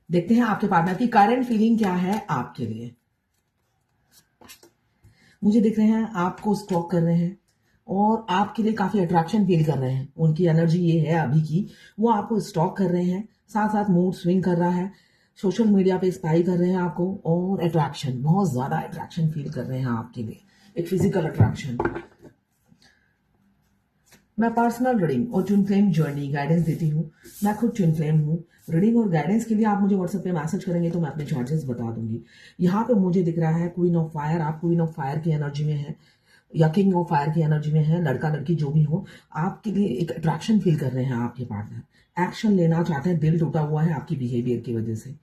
देखते हैं आपके पार्टनर की करंट फीलिंग क्या है आपके लिए। मुझे दिख रहे हैं आपको स्टॉक कर रहे हैं और आपके लिए काफी अट्रैक्शन फील कर रहे हैं। उनकी एनर्जी ये है अभी की, वो आपको स्टॉक कर रहे हैं, साथ साथ मूड स्विंग कर रहा है, सोशल मीडिया पे स्पाई कर रहे हैं आपको, और अट्रैक्शन, बहुत ज्यादा अट्रैक्शन फील कर रहे हैं आपके लिए, एक फिजिकल अट्रैक्शन। मैं पर्सनल रीडिंग और ट्विन फ्लेम जर्नी गाइडेंस देती हूँ। मैं खुद ट्विन फ्लेम हूँ। रीडिंग और गाइडेंस के लिए आप मुझे व्हाट्सएप पे मैसेज करेंगे तो मैं अपने चार्जेस बता दूंगी। यहाँ पे मुझे दिख रहा है क्वीन ऑफ फायर, आप क्वीन ऑफ फायर की एनर्जी में है या किंग ऑफ फायर की एनर्जी में है, लड़का लड़की जो भी हो, आपके लिए एक अट्रैक्शन फील कर रहे हैं आपके पार्टनर, एक्शन लेना चाहते हैं, दिल टूटा हुआ है आपकी बिहेवियर की वजह से।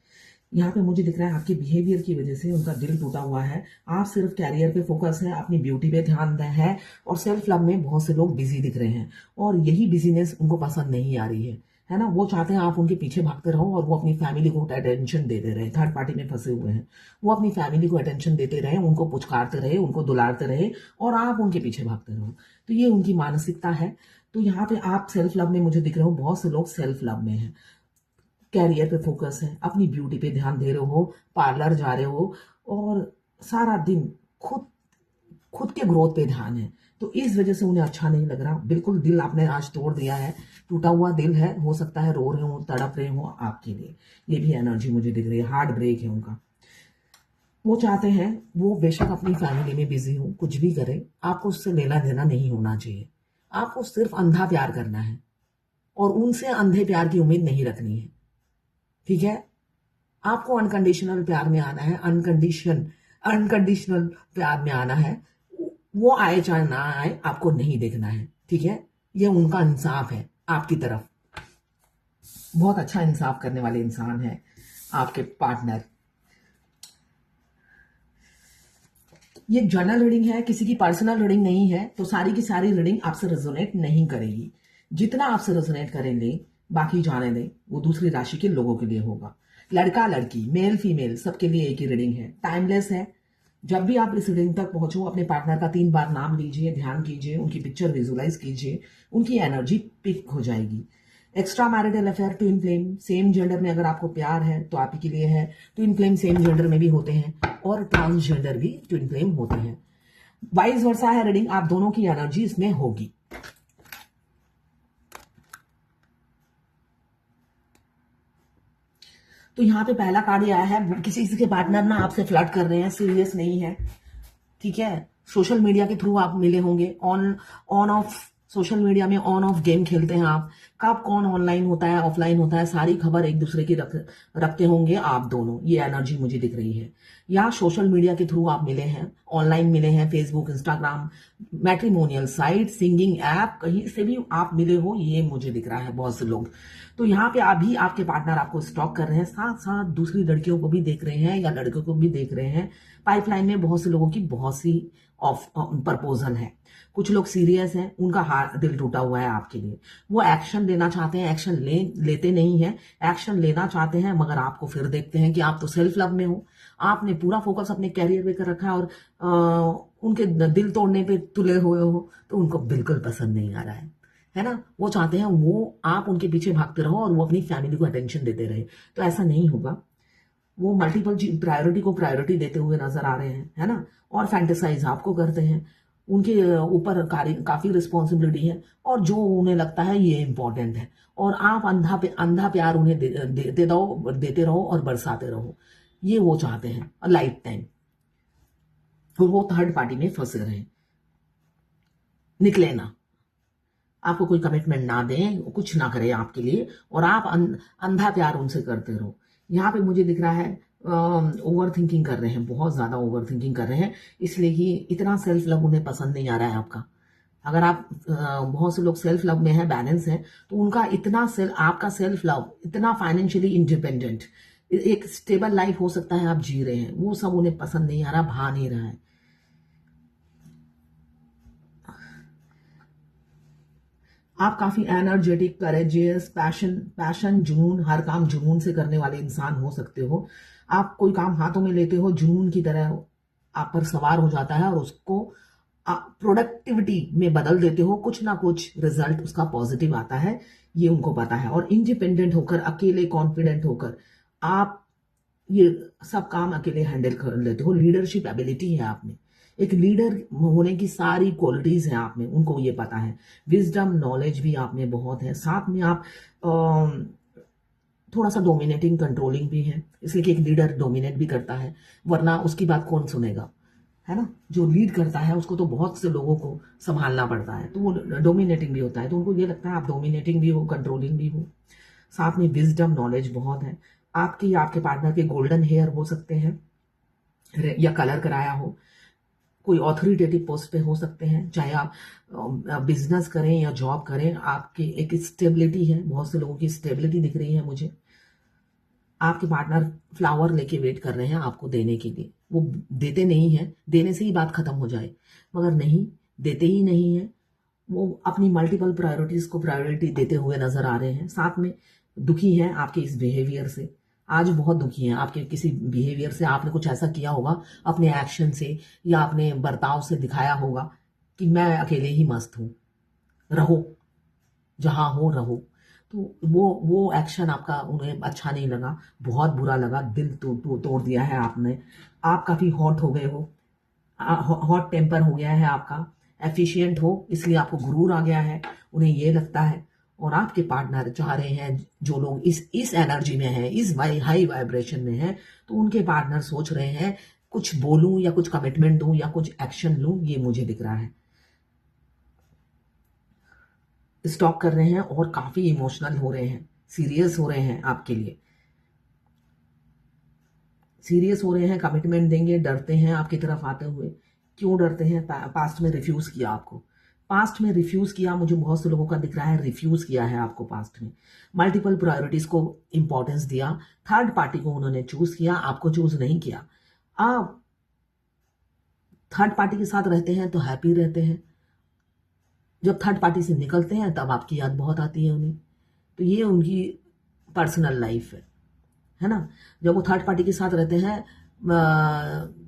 यहाँ पे मुझे दिख रहा है आपके बिहेवियर की वजह से उनका दिल टूटा हुआ है। आप सिर्फ कैरियर पे फोकस है, अपनी ब्यूटी पे ध्यान दें है, और सेल्फ लव में बहुत से लोग बिजी दिख रहे हैं और यही बिजीनेस उनको पसंद नहीं आ रही है ना। वो चाहते हैं आप उनके पीछे भागते रहो और वो अपनी फैमिली को अटेंशन देते रहे, थर्ड पार्टी में फंसे हुए हैं, वो अपनी फैमिली को अटेंशन देते रहे, उनको पुचकारते रहे, उनको दुलारते रहे और आप उनके पीछे भागते रहो। तो ये उनकी मानसिकता है। तो यहाँ पे आप सेल्फ लव में मुझे दिख रहे हो, बहुत से लोग सेल्फ लव में हैं, कैरियर पे फोकस है, अपनी ब्यूटी पे ध्यान दे रहे हो, पार्लर जा रहे हो और सारा दिन खुद खुद के ग्रोथ पे ध्यान है। तो इस वजह से उन्हें अच्छा नहीं लग रहा, बिल्कुल दिल आपने आज तोड़ दिया है, टूटा हुआ दिल है, हो सकता है रो रहे हो, तड़प रहे हो आपके लिए, ये भी एनर्जी मुझे दिख रही है, हार्ट ब्रेक है उनका। वो चाहते हैं, वो बेशक अपनी फैमिली में बिजी हो, कुछ भी करे, आपको उससे लेना देना नहीं होना चाहिए, आपको सिर्फ अंधा प्यार करना है और उनसे अंधे प्यार की उम्मीद नहीं रखनी है, ठीक है। आपको अनकंडीशनल प्यार में आना है, अनकंडीशनल प्यार में आना है, वो आए चाहे ना आए आपको नहीं देखना है, ठीक है। ये उनका इंसाफ है आपकी तरफ, बहुत अच्छा इंसाफ करने वाले इंसान है आपके पार्टनर। ये जर्नल रीडिंग है, किसी की पर्सनल रीडिंग नहीं है, तो सारी की सारी रीडिंग आपसे रेजोनेट नहीं करेगी। जितना आपसे रेजोनेट करेंगे बाकी जाने दें, वो दूसरी राशि के लोगों के लिए होगा। लड़का लड़की, मेल फीमेल, सबके लिए एक ही रीडिंग है, टाइमलेस है। जब भी आप इस रीडिंग तक पहुंचो, अपने पार्टनर का 3 बार नाम लीजिए, ध्यान कीजिए, उनकी पिक्चर विजुलाइज कीजिए, उनकी एनर्जी पिक हो जाएगी। Extra marital affair, twin flame, same gender में अगर आपको प्यार है तो आप ही के लिए है। ट्विन फ्लेम सेम जेंडर में भी होते हैं और ट्रांसजेंडर भी ट्विन फ्लेम होते हैं। वाइस वर्सा है रीडिंग, आप दोनों की एनर्जी इसमें होगी। तो यहाँ पे पहला कार्ड आया है, किसी के पार्टनर ना आपसे फ्लर्ट कर रहे हैं, सीरियस नहीं है, ठीक है। सोशल मीडिया के थ्रू आप मिले होंगे, ऑन ऑफ सोशल मीडिया में ऑन ऑफ गेम खेलते हैं आप, कब कौन ऑनलाइन होता है ऑफलाइन होता है सारी खबर एक दूसरे की रखते होंगे आप दोनों, ये एनर्जी मुझे दिख रही है। या सोशल मीडिया के थ्रू आप मिले हैं, ऑनलाइन मिले हैं, Facebook, Instagram, matrimonial site, singing app, कहीं से भी आप मिले हो, ये मुझे दिख रहा है बहुत से लोग। तो यहाँ पे अभी आपके पार्टनर आपको स्टॉक कर रहे हैं, साथ साथ दूसरी लड़कियों को भी देख रहे हैं या लड़कों को भी देख रहे हैं। पाइपलाइन में बहुत से लोगों की बहुत सी ऑफ प्रपोजल है, कुछ लोग सीरियस हैं, उनका हार्ट दिल टूटा हुआ है आपके लिए, वो एक्शन लेना चाहते हैं, एक्शन लेते नहीं है, एक्शन लेना चाहते हैं मगर आपको फिर देखते हैं कि आप तो सेल्फ लव में हो, आपने पूरा फोकस अपने कैरियर पे कर रखा है और उनके दिल तोड़ने पे तुले हुए हो, तो उनको बिल्कुल पसंद नहीं आ रहा है ना। वो चाहते हैं वो आप उनके पीछे भागते रहो और वो अपनी फैमिली को अटेंशन देते रहे, तो ऐसा नहीं होगा। वो मल्टीपल प्रायोरिटी को प्रायोरिटी देते हुए नजर आ रहे हैं, है ना, और फैंटेसाइज आपको करते हैं, उनके ऊपर काफी रिस्पॉन्सिबिलिटी है और जो उन्हें लगता है ये इंपॉर्टेंट है, और आप अंधा प्यार उन्हें देते रहो और बरसाते रहो, ये वो चाहते हैं लाइफ टाइम, और वो थर्ड पार्टी में फंसे रहे, निकले ना, आपको कोई कमिटमेंट ना दें, कुछ ना करे आपके लिए, और आप अंधा प्यार उनसे करते रहो। यहाँ पे मुझे दिख रहा है ओवर थिंकिंग कर रहे हैं, बहुत ज्यादा ओवर थिंकिंग कर रहे हैं, इसलिए कि इतना सेल्फ लव उन्हें पसंद नहीं आ रहा है आपका। अगर आप बहुत से लोग सेल्फ लव में है, बैलेंस है, तो उनका आपका सेल्फ लव इतना फाइनेंशियली इंडिपेंडेंट, एक स्टेबल लाइफ हो सकता है आप जी रहे हैं, वो सब उन्हें पसंद नहीं आ रहा, भा नहीं रहा है। आप काफी एनर्जेटिक, करेजियस, पैशन, जुनून, हर काम जुनून से करने वाले इंसान हो सकते हो। आप कोई काम हाथों में लेते हो, जुनून की तरह आप पर सवार हो जाता है और उसको प्रोडक्टिविटी में बदल देते हो, कुछ ना कुछ रिजल्ट उसका पॉजिटिव आता है, ये उनको पता है। और इंडिपेंडेंट होकर, अकेले कॉन्फिडेंट होकर आप ये सब काम अकेले हैंडल कर लेते हो, लीडरशिप एबिलिटी है आप में, एक लीडर होने की सारी क्वालिटीज हैं आप में, उनको ये पता है। विजडम नॉलेज भी आप में बहुत है, साथ में आप थोड़ा सा डोमिनेटिंग कंट्रोलिंग भी है, इसलिए कि एक लीडर डोमिनेट भी करता है, वरना उसकी बात कौन सुनेगा, है ना। जो लीड करता है उसको तो बहुत से लोगों को संभालना पड़ता है, तो वो डोमिनेटिंग भी होता है, तो उनको ये लगता है आप डोमिनेटिंग भी हो, कंट्रोलिंग भी हो। साथ में विजडम नॉलेज बहुत है। आपके या आपके पार्टनर के गोल्डन हेयर हो सकते हैं या कलर कराया हो, कोई ऑथोरिटेटिव पोस्ट पे हो सकते हैं, चाहे आप बिजनेस करें या जॉब करें, आपकी एक स्टेबिलिटी है, बहुत से लोगों की स्टेबिलिटी दिख रही है मुझे। आपके पार्टनर फ्लावर लेके वेट कर रहे हैं आपको देने के लिए, वो देते नहीं है, देने से ही बात खत्म हो जाए, मगर नहीं, देते ही नहीं है, वो अपनी मल्टीपल प्रायोरिटीज को प्रायोरिटी देते हुए नजर आ रहे हैं। साथ में दुखी हैं आपके इस बिहेवियर से, आज बहुत दुखी हैं आपके किसी बिहेवियर से, आपने कुछ ऐसा किया होगा अपने एक्शन से या अपने बर्ताव से दिखाया होगा कि मैं अकेले ही मस्त हूं, रहो जहां हो रहो, तो वो एक्शन आपका उन्हें अच्छा नहीं लगा, बहुत बुरा लगा, दिल तोड़ दिया है आपने। आप काफी हॉट हो गए हो, हॉट टेम्पर हो गया है आपका, एफिशिएंट हो, इसलिए आपको गुरूर आ गया है, उन्हें ये लगता है। और आपके पार्टनर चाह रहे हैं, जो लोग इस एनर्जी में हैं, इस हाई वाइब्रेशन में हैं, तो उनके पार्टनर सोच रहे हैं कुछ बोलूं या कुछ कमिटमेंट दूं या कुछ एक्शन लूं, ये मुझे दिख रहा है। स्टॉप कर रहे हैं और काफी इमोशनल हो रहे हैं, सीरियस हो रहे हैं आपके लिए, सीरियस हो रहे हैं, कमिटमेंट देंगे, डरते हैं आपकी तरफ आते हुए। क्यों डरते हैं? पास्ट में रिफ्यूज किया आपको, पास्ट में रिफ्यूज किया, मुझे बहुत से लोगों का दिख रहा है रिफ्यूज किया है आपको पास्ट में, मल्टीपल प्रायोरिटीज को इंपॉर्टेंस दिया, थर्ड पार्टी को उन्होंने चूज किया, आपको चूज नहीं किया। आप थर्ड पार्टी के साथ रहते हैं तो हैप्पी रहते हैं, जब थर्ड पार्टी से निकलते हैं तब आपकी याद बहुत आती है उन्हें, तो ये उनकी पर्सनल लाइफ है ना। जब वो थर्ड पार्टी के साथ रहते हैं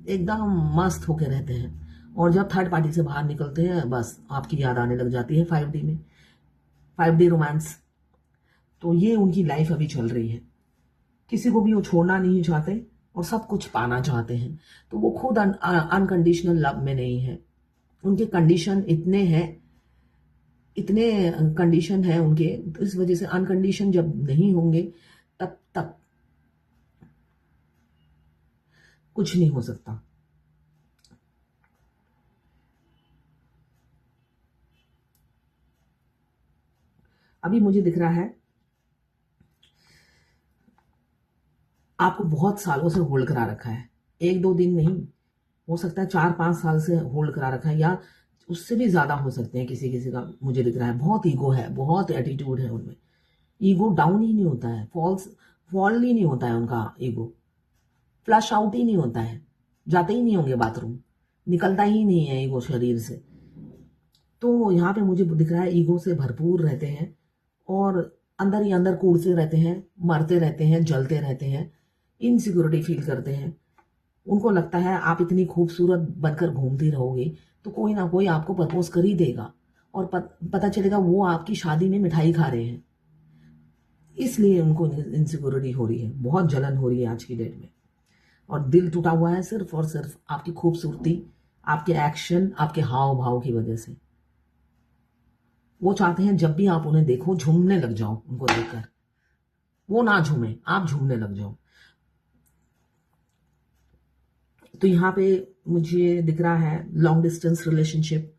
एकदम मस्त होके रहते हैं, और जब थर्ड पार्टी से बाहर निकलते हैं बस आपकी याद आने लग जाती है 5D में, 5D रोमांस। तो ये उनकी लाइफ अभी चल रही है, किसी को भी वो छोड़ना नहीं चाहते और सब कुछ पाना चाहते हैं, तो वो खुद अनकंडीशनल लव में नहीं है, उनके कंडीशन इतने कंडीशन है उनके, तो इस वजह से अनकंडीशन जब नहीं होंगे तब तक कुछ नहीं हो सकता। अभी मुझे दिख रहा है आपको बहुत सालों से होल्ड करा रखा है, एक दो दिन नहीं, हो सकता है 4-5 साल से होल्ड करा रखा है, या उससे भी ज्यादा हो सकते हैं किसी किसी का, मुझे दिख रहा है बहुत ईगो है, बहुत एटीट्यूड है उनमें, ईगो डाउन ही नहीं होता है, फॉल ही नहीं होता है उनका ईगो, फ्लश आउट ही नहीं होता है, जाते ही नहीं होंगे बाथरूम, निकलता ही नहीं है ईगो शरीर से। तो यहाँ पे मुझे दिख रहा है ईगो से भरपूर रहते हैं और अंदर ही अंदर कूदते रहते हैं, मरते रहते हैं, जलते रहते हैं, इनसिक्योरिटी फील करते हैं। उनको लगता है आप इतनी खूबसूरत बनकर घूमती रहोगे तो कोई ना कोई आपको प्रपोज कर ही देगा, और पता चलेगा वो आपकी शादी में मिठाई खा रहे हैं, इसलिए उनको इनसिक्योरिटी हो रही है, बहुत जलन हो रही है आज की डेट में, और दिल टूटा हुआ है सिर्फ और सिर्फ आपकी खूबसूरती, आपके एक्शन, आपके हाव भाव की वजह से। वो चाहते हैं जब भी आप उन्हें देखो झूमने लग जाओ, उनको देखकर वो ना झूमे, आप झूमने लग जाओ। तो यहाँ पे मुझे दिख रहा है long distance relationship,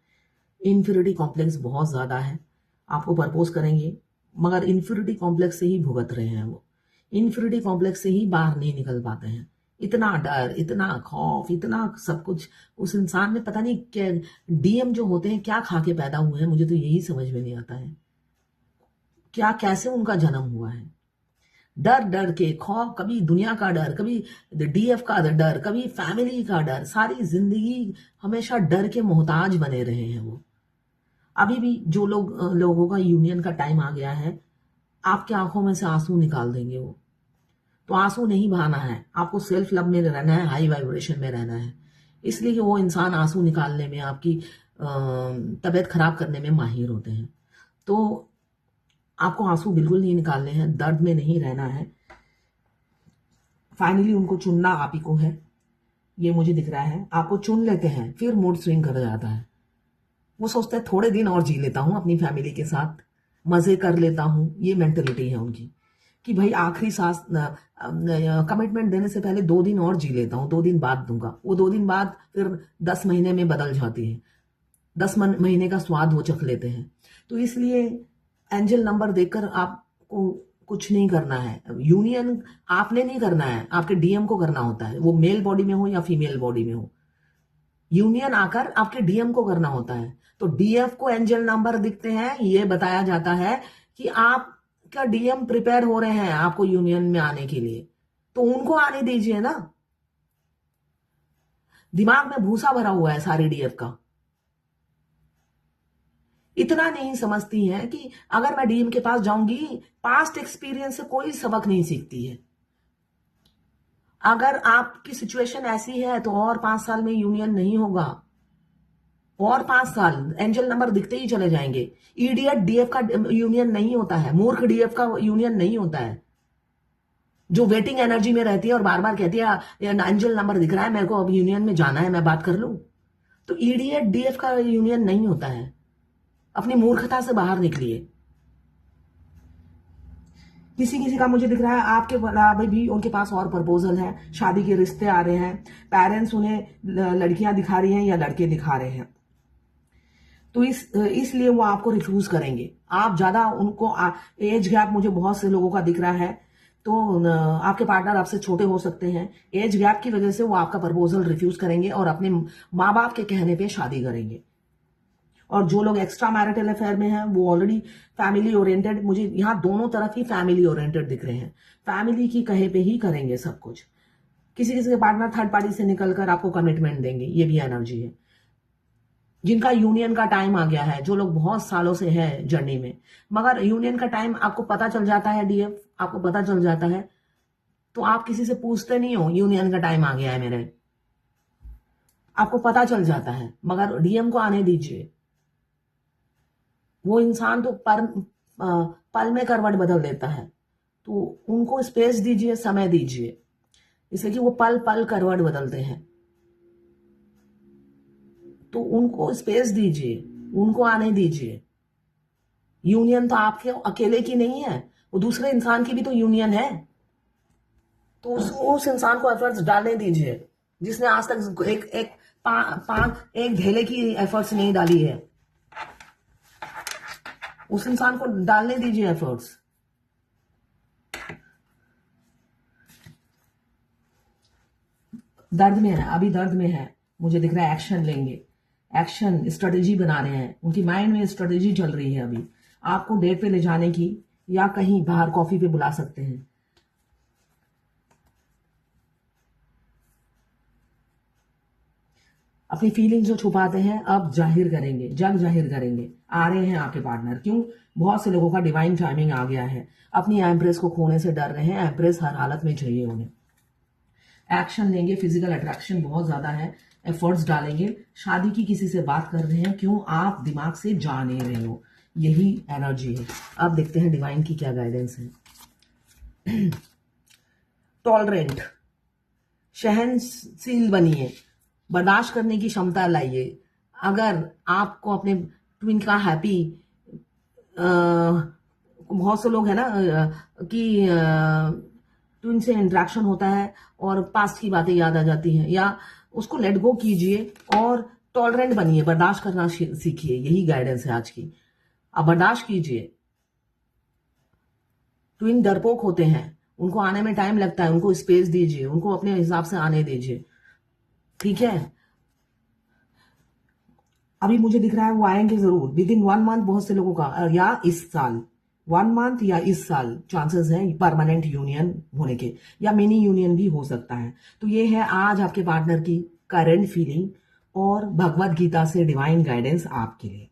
inferiority complex बहुत ज्यादा है, आपको प्रपोज करेंगे मगर इन्फीरियरिटी कॉम्प्लेक्स से ही भुगत रहे हैं, वो इन्फीरियरिटी कॉम्प्लेक्स से ही बाहर नहीं निकल पाते हैं, इतना डर, इतना खौफ, इतना सब कुछ उस इंसान में, पता नहीं क्या डीएम जो होते हैं क्या खा के पैदा हुए हैं, मुझे तो यही समझ में नहीं आता है, क्या कैसे उनका जन्म हुआ है। डर डर के खौफ, कभी दुनिया का डर, कभी डीएफ का डर, कभी फैमिली का डर, सारी जिंदगी हमेशा डर के मोहताज बने रहे हैं वो। अभी भी जो लोगों का यूनियन का टाइम आ गया है, आपके आंखों में से आंसू निकाल देंगे वो, तो आंसू नहीं बहाना है, आपको सेल्फ लव में रहना है, हाई वाइब्रेशन में रहना है, इसलिए कि वो इंसान आंसू निकालने में, आपकी तबीयत खराब करने में माहिर होते हैं। तो आपको आंसू बिल्कुल नहीं निकालने हैं, दर्द में नहीं रहना है, फाइनली उनको चुनना आप ही को है, ये मुझे दिख रहा है। आपको चुन लेते हैं, फिर मूड स्विंग कर जाता है। वो सोचते हैं थोड़े दिन और जी लेता हूँ अपनी फैमिली के साथ, मजे कर लेता हूँ। ये मेंटेलिटी है उनकी कि भाई आखिरी सांस, कमिटमेंट देने से पहले 2 दिन और जी लेता हूँ, 2 दिन बाद दूंगा। वो 2 दिन बाद फिर 10 महीने में बदल जाती है, 10 महीने का स्वाद वो चख लेते हैं। तो इसलिए एंजल नंबर देखकर आपको कुछ नहीं करना है। यूनियन आपने नहीं करना है, आपके डीएम को करना होता है, वो मेल बॉडी में हो या फीमेल बॉडी में हो। यूनियन आकर आपके डीएम को करना होता है। तो डीएफ को एंजल नंबर दिखते हैं, ये बताया जाता है कि आपका डीएम प्रिपेयर हो रहे हैं आपको यूनियन में आने के लिए, तो उनको आने दीजिए ना। दिमाग में भूसा भरा हुआ है सारे डीएफ का, इतना नहीं समझती है कि अगर मैं डीएम के पास जाऊंगी, पास्ट एक्सपीरियंस से कोई सबक नहीं सीखती है। अगर आपकी सिचुएशन ऐसी है तो और 5 साल में यूनियन नहीं होगा, और 5 साल एंजल नंबर दिखते ही चले जाएंगे। इडियट डीएफ का यूनियन नहीं होता है, मूर्ख डीएफ का यूनियन नहीं होता है, जो वेटिंग एनर्जी में रहती है और बार बार कहती है एंजल नंबर दिख रहा है, मेरे को अब यूनियन में जाना है, मैं बात कर लूं। तो इडियट डीएफ का यूनियन नहीं होता है। अपनी मूर्खता से बाहर निकलिए। किसी किसी का मुझे दिख रहा है आपके अभी भी उनके पास और प्रपोजल है, शादी के रिश्ते आ रहे हैं, पेरेंट्स उन्हें लड़कियां दिखा रही हैं या लड़के दिखा रहे हैं, तो इसलिए वो आपको रिफ्यूज करेंगे। आप ज्यादा उनको एज गैप मुझे बहुत से लोगों का दिख रहा है, तो आपके पार्टनर आपसे छोटे हो सकते हैं। एज गैप की वजह से वो आपका प्रपोजल रिफ्यूज करेंगे और अपने माँ बाप के कहने पे शादी करेंगे। और जो लोग एक्स्ट्रा मैरिटल अफेयर में हैं वो ऑलरेडी फैमिली ओरिएंटेड, मुझे यहाँ दोनों तरफ ही फैमिली ओरिएंटेड दिख रहे हैं, फैमिली की कहे पे ही करेंगे सब कुछ। किसी किसी के पार्टनर थर्ड पार्टी से निकलकर आपको कमिटमेंट देंगे, ये भी एनर्जी है। जिनका यूनियन का टाइम आ गया है, जो लोग बहुत सालों से है जर्नी में, मगर यूनियन का टाइम आपको पता चल जाता है, डीएफ आपको पता चल जाता है, तो आप किसी से पूछते नहीं हो यूनियन का टाइम आ गया है मेरे, आपको पता चल जाता है। मगर डीएम को आने दीजिए, वो इंसान तो पल में करवट बदल देता है, तो उनको स्पेस दीजिए, समय दीजिए, इसलिए कि वो पल पल करवट बदलते हैं, तो उनको स्पेस दीजिए, उनको आने दीजिए। यूनियन तो आपके अकेले की नहीं है, वो दूसरे इंसान की भी तो यूनियन है, तो उस इंसान को एफर्ट्स डालने दीजिए जिसने आज तक एक ढेले की एफर्ट्स नहीं डाली है। उस इंसान को डालने दीजिए एफर्ट्स। दर्द में है, अभी दर्द में है, मुझे दिख रहा है एक्शन लेंगे, एक्शन स्ट्रेटेजी बना रहे हैं, उनकी माइंड में स्ट्रेटेजी चल रही है अभी, आपको डेट पे ले जाने की या कहीं बाहर कॉफी पे बुला सकते हैं। अपनी फीलिंग्स जो छुपाते हैं अब जाहिर करेंगे, जग जाहिर करेंगे। आ रहे हैं आपके पार्टनर, क्यों? बहुत से लोगों का डिवाइन टाइमिंग आ गया है, अपनी एम्प्रेस को खोने से डर रहे हैं, एम्प्रेस हर हालत में चाहिए उन्हें। एक्शन लेंगे, फिजिकल अट्रैक्शन बहुत ज्यादा है, एफर्ट्स डालेंगे। शादी की किसी से बात कर रहे हैं, क्यों? आप दिमाग से जा नहीं रहे हो, यही एनर्जी है। अब देखते हैं डिवाइन की क्या गाइडेंस है। टॉलरेंट, सहनशील बनिए, बर्दाश्त करने की क्षमता लाइए। अगर आपको अपने ट्विन का हैप्पी, बहुत से लोग है ना कि ट्विन से इंटरेक्शन होता है और पास्ट की बातें याद आ जाती हैं, या उसको लेट गो कीजिए और टॉलरेंट बनिए, बर्दाश्त करना सीखिए, यही गाइडेंस है आज की। आप बर्दाश्त कीजिए। ट्विन डरपोक होते हैं, उनको आने में टाइम लगता है, उनको स्पेस दीजिए, उनको अपने हिसाब से आने दीजिए, ठीक है? अभी मुझे दिख रहा है वो आएंगे जरूर विद इन 1 मंथ, बहुत से लोगों का, या इस साल 1 मंथ या इस साल चांसेस हैं परमानेंट यूनियन होने के, या मिनी यूनियन भी हो सकता है। तो ये है आज आपके पार्टनर की करंट फीलिंग और भगवत गीता से डिवाइन गाइडेंस आपके लिए।